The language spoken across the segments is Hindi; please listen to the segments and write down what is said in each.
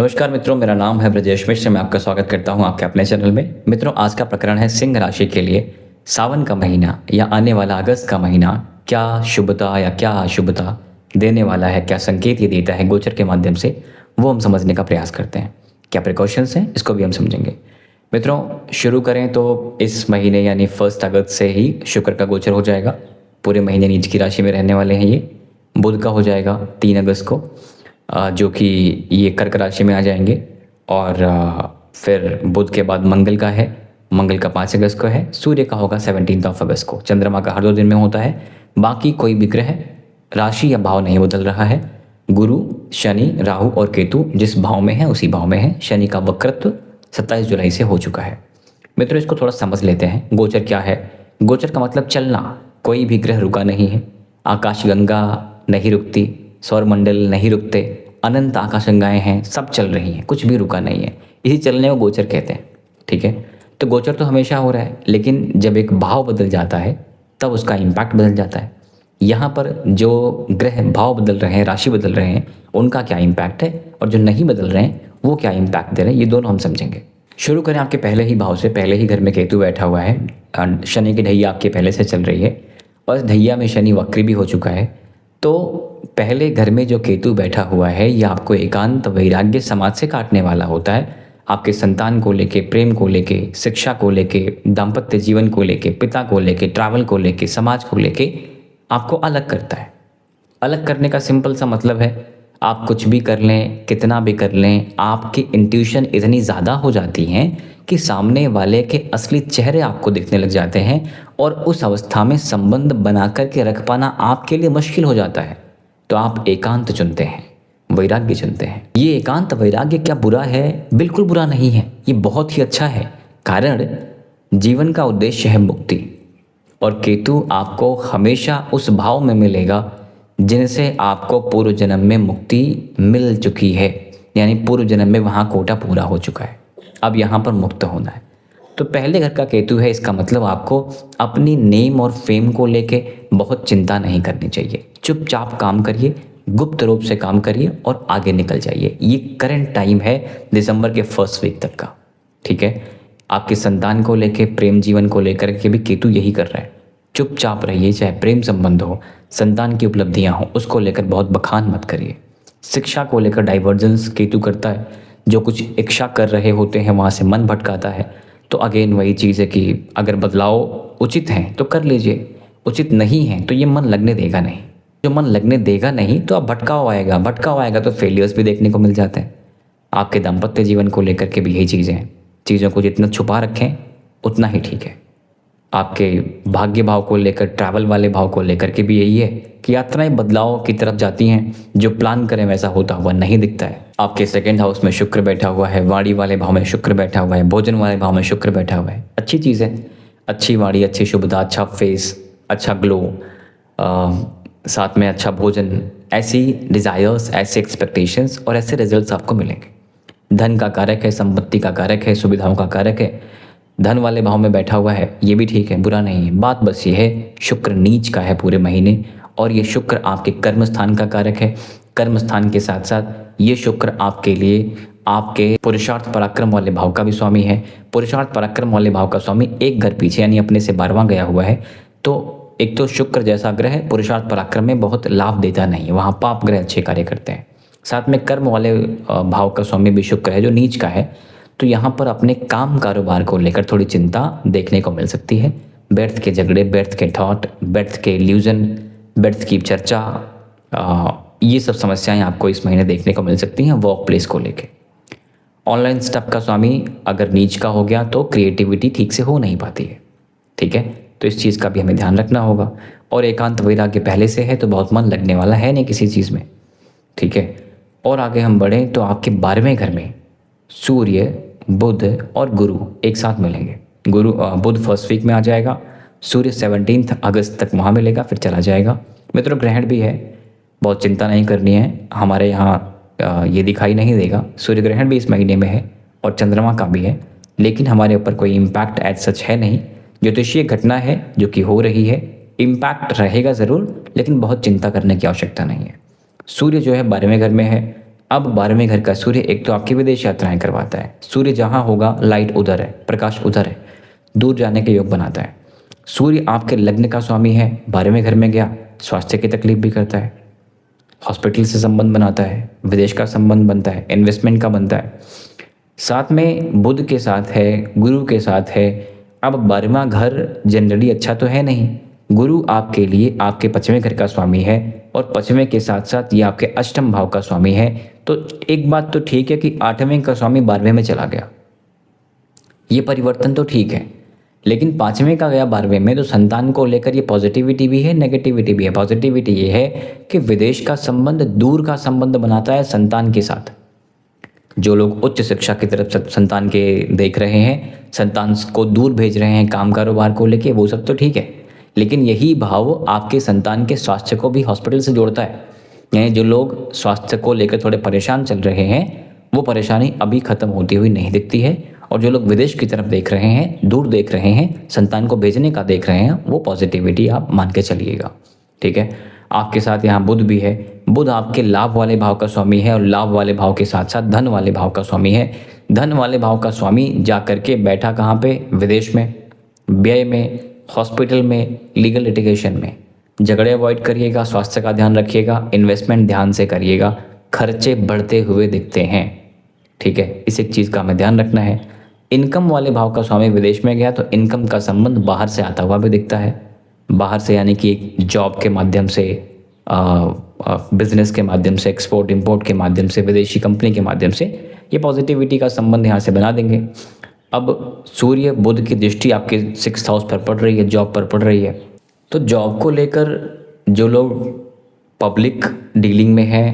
नमस्कार मित्रों, मेरा नाम है ब्रजेश मिश्र। मैं आपका स्वागत करता हूं आपके अपने चैनल में। मित्रों, आज का प्रकरण है सिंह राशि के लिए सावन का महीना या आने वाला अगस्त का महीना क्या शुभता या क्या अशुभता देने वाला है, क्या संकेत ये देता है गोचर के माध्यम से, वो हम समझने का प्रयास करते हैं। क्या प्रिकॉशंस हैं, इसको भी हम समझेंगे। मित्रों, शुरू करें तो इस महीने यानी 1 अगस्त से ही शुक्र का गोचर हो जाएगा। पूरे महीने नीच की राशि में रहने वाले हैं ये। बुध का हो जाएगा 3 अगस्त को, जो कि ये कर्क राशि में आ जाएंगे। और फिर बुध के बाद मंगल का है, मंगल का 5 अगस्त को है। सूर्य का होगा 17 अगस्त को। चंद्रमा का हर 2 दिन में होता है। बाकी कोई भी ग्रह राशि या भाव नहीं बदल रहा है। गुरु, शनि, राहु और केतु जिस भाव में है उसी भाव में है। शनि का वक्रत्व 27 जुलाई से हो चुका है। मित्रों, इसको थोड़ा समझ लेते हैं। गोचर क्या है? गोचर का मतलब चलना। कोई भी ग्रह रुका नहीं है। आकाशगंगा नहीं रुकती, सौरमंडल नहीं रुकते, अनंत आकाशगंगाएं हैं, सब चल रही हैं, कुछ भी रुका नहीं है। इसी चलने को गोचर कहते हैं। ठीक है, तो गोचर तो हमेशा हो रहा है, लेकिन जब एक भाव बदल जाता है तब उसका इम्पैक्ट बदल जाता है। यहाँ पर जो ग्रह भाव बदल रहे हैं, राशि बदल रहे हैं, उनका क्या इम्पैक्ट है, और जो नहीं बदल रहे हैं वो क्या इम्पैक्ट दे रहे हैं, ये दोनों हम समझेंगे। शुरू करें आपके पहले ही भाव से। पहले ही घर में केतु बैठा हुआ है। शनि की ढैया आपके पहले से चल रही है और ढैया में शनि वक्री भी हो चुका है। तो पहले घर में जो केतु बैठा हुआ है ये आपको एकांत, वैराग्य, समाज से काटने वाला होता है। आपके संतान को लेके, प्रेम को लेके, शिक्षा को लेके, दाम्पत्य जीवन को लेके, पिता को लेके, ट्रैवल को लेके, समाज को लेके आपको अलग करता है। अलग करने का सिंपल सा मतलब है, आप कुछ भी कर लें, कितना भी कर लें, आपकी इंट्यूशन इतनी ज़्यादा हो जाती हैं कि सामने वाले के असली चेहरे आपको दिखने लग जाते हैं और उस अवस्था में संबंध बना कर के रख पाना आपके लिए मुश्किल हो जाता है। तो आप एकांत चुनते हैं, वैराग्य चुनते हैं। ये एकांत वैराग्य क्या बुरा है? बिल्कुल बुरा नहीं है, ये बहुत ही अच्छा है। कारण जीवन का उद्देश्य है मुक्ति, और केतु आपको हमेशा उस भाव में मिलेगा जिनसे आपको पूर्व जन्म में मुक्ति मिल चुकी है, यानी पूर्व जन्म में वहाँ कोटा पूरा हो चुका है। अब यहाँ पर मुक्त होना है। तो पहले घर का केतु है, इसका मतलब आपको अपनी नेम और फेम को लेके बहुत चिंता नहीं करनी चाहिए। चुपचाप काम करिए, गुप्त रूप से काम करिए और आगे निकल जाइए। ये करंट टाइम है दिसंबर के फर्स्ट वीक तक का। ठीक है, आपके संतान को लेके, प्रेम जीवन को लेकर के भी केतु यही कर रहा है। चुपचाप रहिए, चाहे प्रेम संबंध हो, संतान की उपलब्धियां हो, उसको लेकर बहुत बखान मत करिए। शिक्षा को लेकर डाइवर्जेंस केतु करता है। जो कुछ इच्छा कर रहे होते हैं वहाँ से मन भटकाता है। तो अगेन वही चीज़ है कि अगर बदलाव उचित हैं तो कर लीजिए, उचित नहीं है तो ये मन लगने देगा नहीं। जो मन लगने देगा नहीं तो अब भटकाव आएगा, भटकाव आएगा तो फेलियर्स भी देखने को मिल जाते हैं। आपके दाम्पत्य जीवन को लेकर के भी यही चीज़ें हैं। चीज़ों को जितना छुपा रखें उतना ही ठीक है। आपके भाग्य भाव को लेकर, ट्रैवल वाले भाव को लेकर के भी यही है कि यात्राएं बदलाव की तरफ जाती हैं। जो प्लान करें वैसा होता हुआ नहीं दिखता है। आपके सेकंड हाउस में शुक्र बैठा हुआ है, वाणी वाले भाव में शुक्र बैठा हुआ है, भोजन वाले भाव में शुक्र बैठा हुआ है। अच्छी चीज़ है, अच्छी वाणी, अच्छी शुभता, अच्छा फेस, अच्छा ग्लो, साथ में अच्छा भोजन, ऐसी डिज़ायर्स, ऐसे एक्सपेक्टेशंस और ऐसे रिजल्ट्स आपको मिलेंगे। धन का कारक है, संपत्ति का कारक है, सुविधाओं का कारक है। धन वाले भाव में बैठा हुआ है, ये भी ठीक है, बुरा नहीं है। बात बस ये है, शुक्र नीच का है पूरे महीने, और ये शुक्र आपके कर्म स्थान का कारक है। कर्म स्थान के साथ साथ ये शुक्र आपके लिए आपके पुरुषार्थ पराक्रम वाले भाव का भी स्वामी है। पुरुषार्थ पराक्रम वाले भाव का स्वामी एक घर पीछे यानी अपने से 12वां गया हुआ है। तो एक तो शुक्र जैसा ग्रह पुरुषार्थ पराक्रम में बहुत लाभ देता नहीं है, वहाँ पाप ग्रह अच्छे कार्य करते हैं। साथ में कर्म वाले भाव का स्वामी भी शुक्र है जो नीच का है। तो यहाँ पर अपने काम कारोबार को लेकर थोड़ी चिंता देखने को मिल सकती है। व्यर्थ के झगड़े, व्यर्थ के थॉट, व्यर्थ के इल्यूजन, व्यर्थ की चर्चा, ये सब समस्याएं आपको इस महीने देखने को मिल सकती हैं वर्क प्लेस को लेके। ऑनलाइन स्टफ का स्वामी अगर नीच का हो गया तो क्रिएटिविटी ठीक से हो नहीं पाती है। ठीक है, तो इस चीज़ का भी हमें ध्यान रखना होगा। और एकांत वैराग्य पहले से है तो बहुत मन लगने वाला है नहीं किसी चीज़ में। ठीक है, और आगे हम बढ़ें तो आपके 12वें घर में सूर्य, बुध और गुरु एक साथ मिलेंगे। बुध फर्स्ट वीक में आ जाएगा, सूर्य 17 अगस्त तक वहाँ मिलेगा, फिर चला जाएगा। मित्रों, ग्रहण भी है, बहुत चिंता नहीं करनी है। हमारे यहाँ ये दिखाई नहीं देगा। सूर्य ग्रहण भी इस महीने में है और चंद्रमा का भी है, लेकिन हमारे ऊपर कोई इम्पैक्ट एज सच है नहीं। ज्योतिषीय घटना है जो कि हो रही है, इम्पैक्ट रहेगा ज़रूर, लेकिन बहुत चिंता करने की आवश्यकता नहीं है। सूर्य जो है 12वें घर में है अब 12वें घर का सूर्य एक तो आपकी विदेश यात्राएं करवाता है। सूर्य जहाँ होगा लाइट उधर है, प्रकाश उधर है, दूर जाने के योग बनाता है। सूर्य आपके लग्न का स्वामी है, 12वें घर में गया, स्वास्थ्य की तकलीफ भी करता है, हॉस्पिटल से संबंध बनाता है, विदेश का संबंध बनता है, इन्वेस्टमेंट का बनता है। साथ में बुध के साथ है, गुरु के साथ है। अब 12वां घर जनरली अच्छा तो है नहीं। गुरु आपके लिए आपके 5वें घर का स्वामी है और 5वें के साथ साथ ये आपके अष्टम भाव का स्वामी है। तो एक बात तो ठीक है कि 8वें का स्वामी 12वें में चला गया, ये परिवर्तन तो ठीक है। लेकिन 5वें का गया 12वें में, तो संतान को लेकर ये पॉजिटिविटी भी है, नेगेटिविटी भी है। पॉजिटिविटी ये है कि विदेश का संबंध, दूर का संबंध बनाता है संतान के साथ। जो लोग उच्च शिक्षा की तरफ संतान के देख रहे हैं, संतान को दूर भेज रहे हैं काम कारोबार को लेके, वो सब तो ठीक है। लेकिन यही भाव आपके संतान के स्वास्थ्य को भी हॉस्पिटल से जोड़ता है। यानी जो लोग स्वास्थ्य को लेकर थोड़े परेशान चल रहे हैं, वो परेशानी अभी ख़त्म होती हुई नहीं दिखती है। और जो लोग विदेश की तरफ देख रहे हैं, दूर देख रहे हैं, संतान को भेजने का देख रहे हैं, वो पॉजिटिविटी आप मान के चलिएगा। ठीक है, आपके साथ यहाँ बुध भी है। बुध आपके लाभ वाले भाव का स्वामी है और लाभ वाले भाव के साथ साथ धन वाले भाव का स्वामी है। धन वाले भाव का स्वामी जा करके बैठा कहाँ पे? विदेश में, व्यय में, हॉस्पिटल में, लीगल लिटिगेशन में। झगड़े अवॉइड करिएगा, स्वास्थ्य का ध्यान रखिएगा, इन्वेस्टमेंट ध्यान से करिएगा, खर्चे बढ़ते हुए दिखते हैं। ठीक है, इस एक चीज़ का हमें ध्यान रखना है। इनकम वाले भाव का स्वामी विदेश में गया तो इनकम का संबंध बाहर से आता हुआ भी दिखता है। बाहर से यानी कि एक जॉब के माध्यम से, बिजनेस के माध्यम से, एक्सपोर्ट इंपोर्ट के माध्यम से, विदेशी कंपनी के माध्यम से, ये पॉजिटिविटी का संबंध यहाँ से बना देंगे। अब सूर्य बुध की दृष्टि आपके 6th हाउस पर पड़ रही है, जॉब पर पड़ रही है। तो जॉब को लेकर जो लोग पब्लिक डीलिंग में हैं,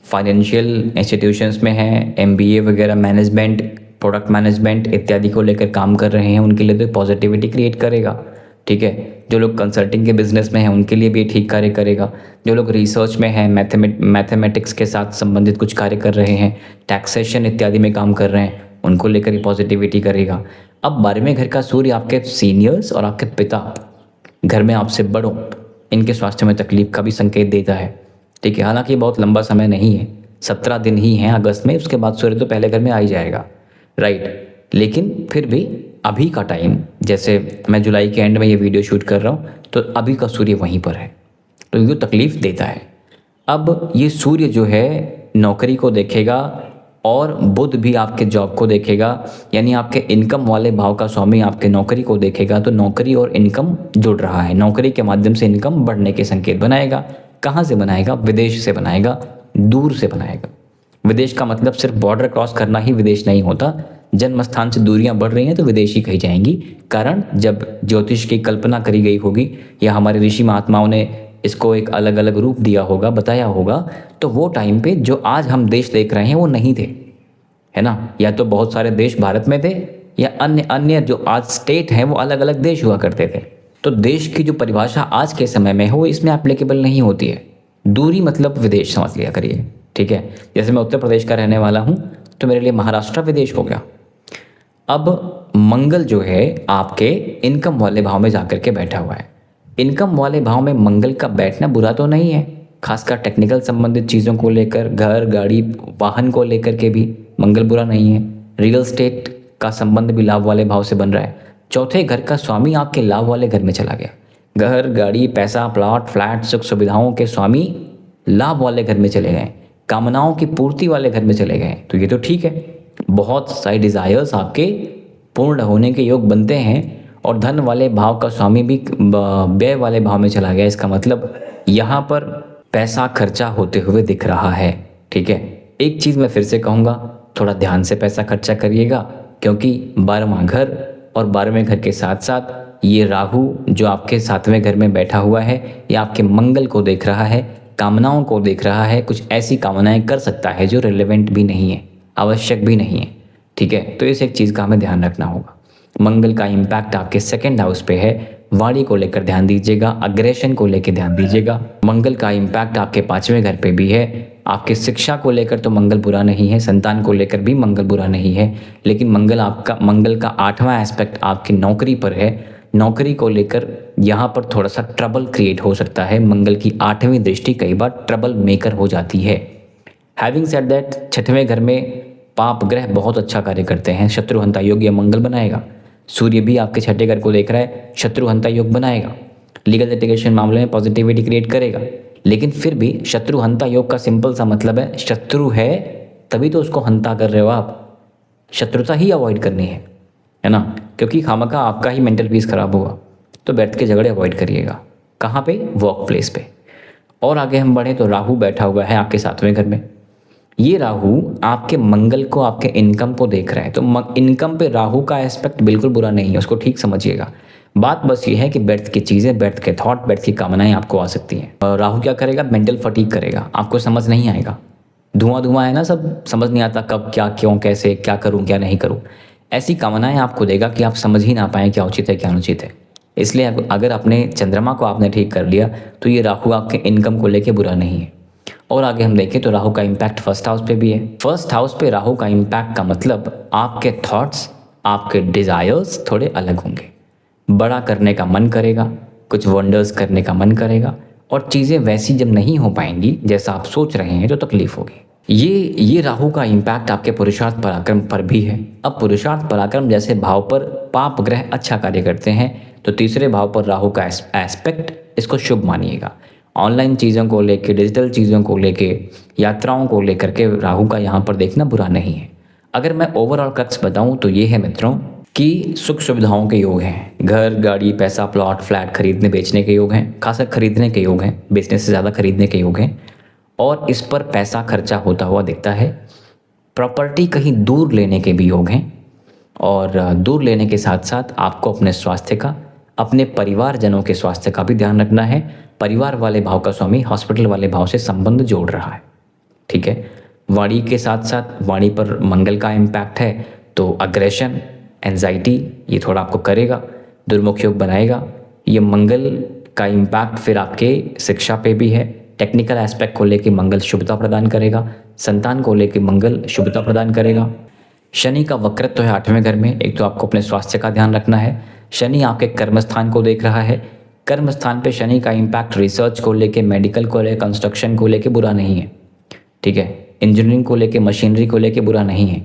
फाइनेंशियल इंस्टीट्यूशंस में हैं, MBA वगैरह, मैनेजमेंट, प्रोडक्ट मैनेजमेंट इत्यादि को लेकर काम कर रहे हैं, उनके लिए तो पॉजिटिविटी क्रिएट करेगा। ठीक है, जो लोग कंसल्टिंग के बिजनेस में हैं उनके लिए भी ठीक कार्य करेगा। जो लोग रिसर्च में हैं, मैथमेटिक्स के साथ संबंधित कुछ कार्य कर रहे हैं, टैक्सेशन इत्यादि में काम कर रहे हैं, उनको लेकर ही पॉजिटिविटी करेगा। अब 12वें घर का सूर्य आपके सीनियर्स और आपके पिता, घर में आपसे बड़ों, इनके स्वास्थ्य में तकलीफ का भी संकेत देता है। ठीक है, हालांकि बहुत लंबा समय नहीं है, 17 दिन ही हैं अगस्त में, उसके बाद सूर्य तो पहले घर में आ ही जाएगा, राइट। लेकिन फिर भी अभी का टाइम, जैसे मैं जुलाई के एंड में ये वीडियो शूट कर रहा हूँ, तो अभी का सूर्य वहीं पर है, तो ये तकलीफ देता है। अब ये सूर्य जो है नौकरी को देखेगा और बुध भी आपके जॉब को देखेगा, यानी आपके इनकम वाले भाव का स्वामी आपके नौकरी को देखेगा। तो नौकरी और इनकम जुड़ रहा है, नौकरी के माध्यम से इनकम बढ़ने के संकेत बनाएगा। कहाँ से बनाएगा? विदेश से बनाएगा, दूर से बनाएगा। विदेश का मतलब सिर्फ बॉर्डर क्रॉस करना ही विदेश नहीं होता। जन्म स्थान से दूरियां बढ़ रही हैं तो विदेश ही कही जाएंगी। कारण जब ज्योतिष की कल्पना करी गई होगी या हमारे ऋषि महात्माओं ने इसको एक अलग अलग रूप दिया होगा, बताया होगा, तो वो टाइम पे जो आज हम देश देख रहे हैं वो नहीं थे, है ना। या तो बहुत सारे देश भारत में थे या अन्य अन्य जो आज स्टेट हैं वो अलग अलग देश हुआ करते थे। तो देश की जो परिभाषा आज के समय में है वो इसमें एप्लीकेबल नहीं होती है। दूरी मतलब विदेश समझ लिया करिए। ठीक है, जैसे मैं उत्तर प्रदेश का रहने वाला हूँ तो मेरे लिए महाराष्ट्र विदेश हो गया। अब मंगल जो है आपके इनकम वाले भाव में जाकर के बैठा हुआ है। इनकम वाले भाव में मंगल का बैठना बुरा तो नहीं है, खासकर टेक्निकल संबंधित चीज़ों को लेकर, घर, गाड़ी, वाहन को लेकर के भी मंगल बुरा नहीं है। रियल एस्टेट का संबंध भी लाभ वाले भाव से बन रहा है। चौथे घर का स्वामी आपके लाभ वाले घर में चला गया। घर, गाड़ी, पैसा, प्लॉट, फ्लैट, सुख सुविधाओं के स्वामी लाभ वाले घर में चले गए, कामनाओं की पूर्ति वाले घर में चले गए। तो ये तो ठीक है, बहुत सारे डिज़ायर्स आपके पूर्ण होने के योग बनते हैं। और धन वाले भाव का स्वामी भी व्यय वाले भाव में चला गया। इसका मतलब यहाँ पर पैसा खर्चा होते हुए दिख रहा है। ठीक है, एक चीज़ मैं फिर से कहूँगा, थोड़ा ध्यान से पैसा खर्चा करिएगा, क्योंकि 12वां घर और 12वें घर के साथ साथ ये राहु जो आपके 7वें घर में बैठा हुआ है, ये आपके मंगल को देख रहा है, कामनाओं को देख रहा है। कुछ ऐसी कामनाएं कर सकता है जो रिलेवेंट भी नहीं है, आवश्यक भी नहीं है। ठीक है, तो इस एक चीज़ का हमें ध्यान रखना होगा। मंगल का इम्पैक्ट आपके 2nd हाउस पे है, वाणी को लेकर ध्यान दीजिएगा, अग्रेशन को लेकर ध्यान दीजिएगा। मंगल का इम्पैक्ट आपके 5वें घर पे भी है। आपके शिक्षा को लेकर तो मंगल बुरा नहीं है, संतान को लेकर भी मंगल बुरा नहीं है, लेकिन मंगल का 8वां एस्पेक्ट आपकी नौकरी पर है। नौकरी को लेकर यहाँ पर थोड़ा सा ट्रबल क्रिएट हो सकता है। मंगल की 8वीं दृष्टि कई बार ट्रबल मेकर हो जाती है हैविंग सेड दैट, छठवें घर में पाप ग्रह बहुत अच्छा कार्य करते हैं, शत्रुहंता योग या मंगल बनाएगा। सूर्य भी आपके छठे घर को देख रहा है, शत्रुहंता योग बनाएगा। लीगल लिटिगेशन मामले में पॉजिटिविटी क्रिएट करेगा। लेकिन फिर भी शत्रुहंता योग का सिंपल सा मतलब है, शत्रु है तभी तो उसको हंता कर रहे हो आप, शत्रुता ही अवॉइड करनी है ना, क्योंकि खामखा आपका ही मेंटल पीस खराब होगा। तो बैठ के झगड़े अवॉइड करिएगा। कहाँ पे? वर्क प्लेस पे। और आगे हम बढ़ें तो राहु बैठा हुआ है आपके 7वें घर में। ये राहु आपके मंगल को, आपके इनकम को देख रहा है, तो इनकम पे राहु का एस्पेक्ट बिल्कुल बुरा नहीं है, उसको ठीक समझिएगा। बात बस ये है कि व्यर्थ की चीज़ें, व्यर्थ के थॉट, व्यर्थ की कामनाएं आपको आ सकती हैं। और राहु क्या करेगा? मेंटल फटीग करेगा, आपको समझ नहीं आएगा। धुआं धुआं है ना, सब समझ नहीं आता कब क्या, क्यों, कैसे, क्या करूं क्या नहीं करूं। ऐसी कामनाएं आपको देगा कि आप समझ ही ना पाएँ क्या उचित है क्या अनुचित है। इसलिए अगर अपने चंद्रमा को आपने ठीक कर लिया तो ये राहु आपके इनकम को लेके बुरा नहीं है। और आगे हम देखें तो राहु का इम्पैक्ट फर्स्ट हाउस पे भी है। फर्स्ट हाउस पे राहु का इम्पैक्ट का मतलब आपके थॉट्स, आपके डिज़ायर्स थोड़े अलग होंगे। बड़ा करने का मन करेगा, कुछ वंडर्स करने का मन करेगा, और चीज़ें वैसी जब नहीं हो पाएंगी जैसा आप सोच रहे हैं तो तकलीफ होगी। ये राहु का इम्पैक्ट आपके पुरुषार्थ पराक्रम पर भी है। अब पुरुषार्थ पराक्रम जैसे भाव पर पाप ग्रह अच्छा कार्य करते हैं, तो तीसरे भाव पर राहु का एस्पेक्ट, इसको शुभ मानिएगा। ऑनलाइन चीज़ों को लेके, डिजिटल चीज़ों को लेके, यात्राओं को लेकर के राहु का यहाँ पर देखना बुरा नहीं है। अगर मैं ओवरऑल कट्स बताऊँ तो ये है मित्रों कि सुख सुविधाओं के योग हैं। घर, गाड़ी, पैसा, प्लॉट, फ्लैट खरीदने बेचने के योग हैं, खासकर खरीदने के योग हैं, बेचने से ज़्यादा खरीदने के योग हैं, और इस पर पैसा खर्चा होता हुआ दिखता है। प्रॉपर्टी कहीं दूर लेने के भी योग हैं, और दूर लेने के साथ साथ आपको अपने स्वास्थ्य का, अपने परिवारजनों के स्वास्थ्य का भी ध्यान रखना है। परिवार वाले भाव का स्वामी हॉस्पिटल वाले भाव से संबंध जोड़ रहा है, ठीक है। वाणी के साथ साथ वाणी पर मंगल का इम्पैक्ट है, तो अग्रेशन, एंजाइटी ये थोड़ा आपको करेगा, दुर्मुख योग बनाएगा। ये मंगल का इम्पैक्ट फिर आपके शिक्षा पे भी है। टेक्निकल एस्पेक्ट को लेके मंगल शुभता प्रदान करेगा, संतान को लेके मंगल शुभता प्रदान करेगा। शनि का वक्रत्व है 8वें घर में। एक तो आपको अपने स्वास्थ्य का ध्यान रखना है। शनि आपके कर्म स्थान को देख रहा है। कर्म स्थान पे शनि का इम्पैक्ट रिसर्च को लेके, मेडिकल को लेके, कंस्ट्रक्शन को लेके बुरा नहीं है, ठीक है। इंजीनियरिंग को लेके, मशीनरी को लेके बुरा नहीं है।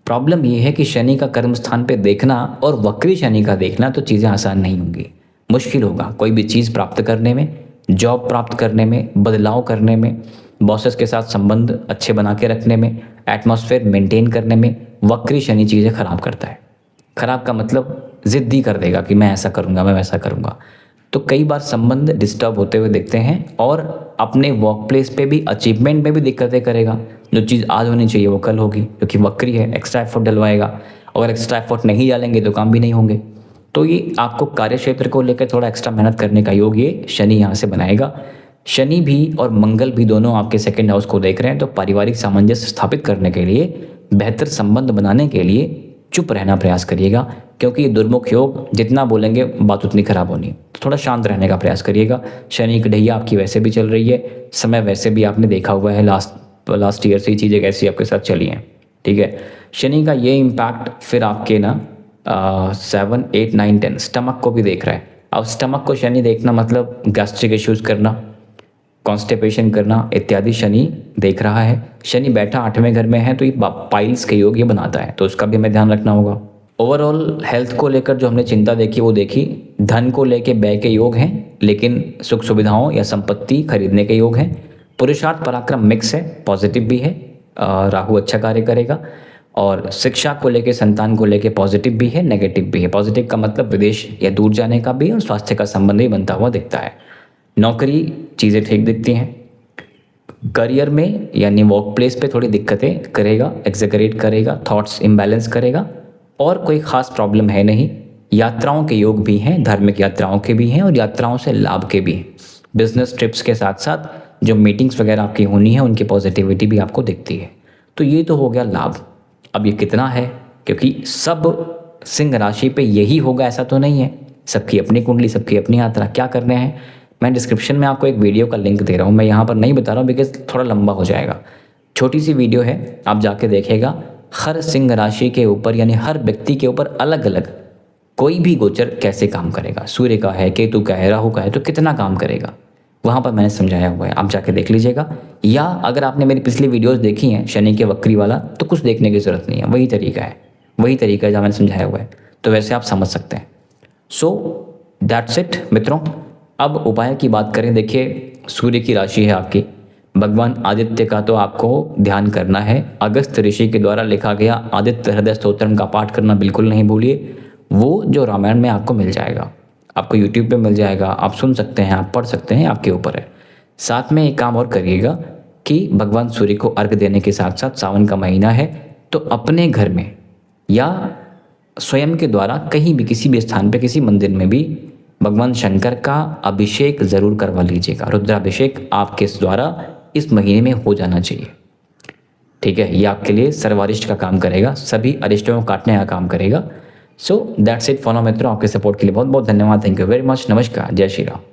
प्रॉब्लम ये है कि शनि का कर्म स्थान पे देखना और वक्री शनि का देखना तो चीज़ें आसान नहीं होंगी, मुश्किल होगा कोई भी चीज़ प्राप्त करने में, जॉब प्राप्त करने में, बदलाव करने में, बॉसेस के साथ संबंध अच्छे बना के रखने में, एटमॉस्फेयर मेंटेन करने में। वक्री शनि चीज़ें खराब करता है। खराब का मतलब ज़िद्दी कर देगा कि मैं ऐसा करूँगा, मैं वैसा करूँगा। तो कई बार संबंध डिस्टर्ब होते हुए दिखते हैं, और अपने वर्क प्लेस पे भी, अचीवमेंट में भी दिक्कतें करेगा। जो चीज़ आज होनी चाहिए वो कल होगी, क्योंकि वक्री है, एक्स्ट्रा एफर्ट डलवाएगा। अगर एक्स्ट्रा एफर्ट नहीं डालेंगे तो काम भी नहीं होंगे। तो ये आपको कार्य क्षेत्र को लेकर थोड़ा एक्स्ट्रा मेहनत करने का योग ये शनि यहाँ से बनाएगा। शनि भी और मंगल भी दोनों आपके सेकंड हाउस को देख रहे हैं, तो पारिवारिक सामंजस्य स्थापित करने के लिए, बेहतर संबंध बनाने के लिए चुप रहना प्रयास करिएगा, क्योंकि ये दुर्मुख योग जितना बोलेंगे बात उतनी खराब होनी है। तो थोड़ा शांत रहने का प्रयास करिएगा। शनि की ढैया आपकी वैसे भी चल रही है, समय वैसे भी आपने देखा हुआ है, लास्ट ईयर से ही चीज़ें कैसी आपके साथ चली हैं, ठीक है। शनि का ये इम्पैक्ट फिर आपके ना 7, 8, 9, 10 स्टमक को भी देख रहा है। अब स्टमक को शनि देखना मतलब गैस्ट्रिक इश्यूज़ करना, कॉन्स्टिपेशन करना इत्यादि शनि देख रहा है। शनि बैठा 8वें घर में है, तो ये पाइल्स के योग ये बनाता है, तो उसका भी हमें ध्यान रखना होगा। ओवरऑल हेल्थ को लेकर जो हमने चिंता देखी वो देखी। धन को लेके व्यय के योग हैं, लेकिन सुख सुविधाओं या संपत्ति खरीदने के योग हैं। पुरुषार्थ पराक्रम मिक्स है, पॉजिटिव भी है, राहु अच्छा कार्य करेगा। और शिक्षा को लेके, संतान को लेके पॉजिटिव भी है, नेगेटिव भी है। पॉजिटिव का मतलब विदेश या दूर जाने का भी, और स्वास्थ्य का संबंध भी बनता हुआ दिखता है। नौकरी चीज़ें ठीक दिखती हैं। करियर में यानी वर्क प्लेस पे थोड़ी दिक्कतें करेगा, एग्जैगरेट करेगा, थॉट्स इम्बैलेंस करेगा, और कोई ख़ास प्रॉब्लम है नहीं। यात्राओं के योग भी हैं, धार्मिक यात्राओं के भी हैं, और यात्राओं से लाभ के भी हैं। बिजनेस ट्रिप्स के साथ साथ जो मीटिंग्स वगैरह आपकी होनी है उनकी पॉजिटिविटी भी आपको दिखती है। तो ये तो हो गया लाभ। अब ये कितना है, क्योंकि सब सिंह राशि पे यही होगा ऐसा तो नहीं है, सबकी अपनी कुंडली, सबकी अपनी यात्रा। क्या करने हैं, मैं डिस्क्रिप्शन में आपको एक वीडियो का लिंक दे रहा हूँ। मैं यहाँ पर नहीं बता रहा हूँ बिकॉज थोड़ा लंबा हो जाएगा। छोटी सी वीडियो है, आप जाके देखेगा। हर सिंह राशि के ऊपर यानी हर व्यक्ति के ऊपर अलग अलग कोई भी गोचर कैसे काम करेगा। सूर्य का है, केतु का है, राहु का है, तो कितना काम करेगा। वहाँ पर मैंने समझाया हुआ है, आप जाके देख लीजिएगा। या अगर आपने मेरी पिछली वीडियोस देखी हैं शनि के वक्री वाला, तो कुछ देखने की ज़रूरत नहीं है, वही तरीका है जहाँ मैंने समझाया हुआ है, तो वैसे आप समझ सकते हैं। सो दैट्स इट मित्रों। अब उपाय की बात करें, देखिए सूर्य की राशि है आपकी, भगवान आदित्य का तो आपको ध्यान करना है। अगस्त ऋषि के द्वारा लिखा गया आदित्य हृदय स्तोत्रम का पाठ करना बिल्कुल नहीं भूलिए। वो जो रामायण में आपको मिल जाएगा, आपको यूट्यूब पे मिल जाएगा, आप सुन सकते हैं, आप पढ़ सकते हैं, आपके ऊपर है। साथ में एक काम और करिएगा कि भगवान सूर्य को अर्घ देने के साथ साथ सावन का महीना है तो अपने घर में या स्वयं के द्वारा कहीं भी किसी भी स्थान पे किसी मंदिर में भी भगवान शंकर का अभिषेक ज़रूर करवा लीजिएगा। रुद्राभिषेक आपके द्वारा इस महीने में हो जाना चाहिए, ठीक है। ये आपके लिए सर्वारिष्ट का काम करेगा, सभी अरिष्टों को काटने का काम करेगा। So that's it for now मित्रों। आपके सपोर्ट के लिए बहुत बहुत धन्यवाद। Thank you very much. नमस्कार, जय श्री राम।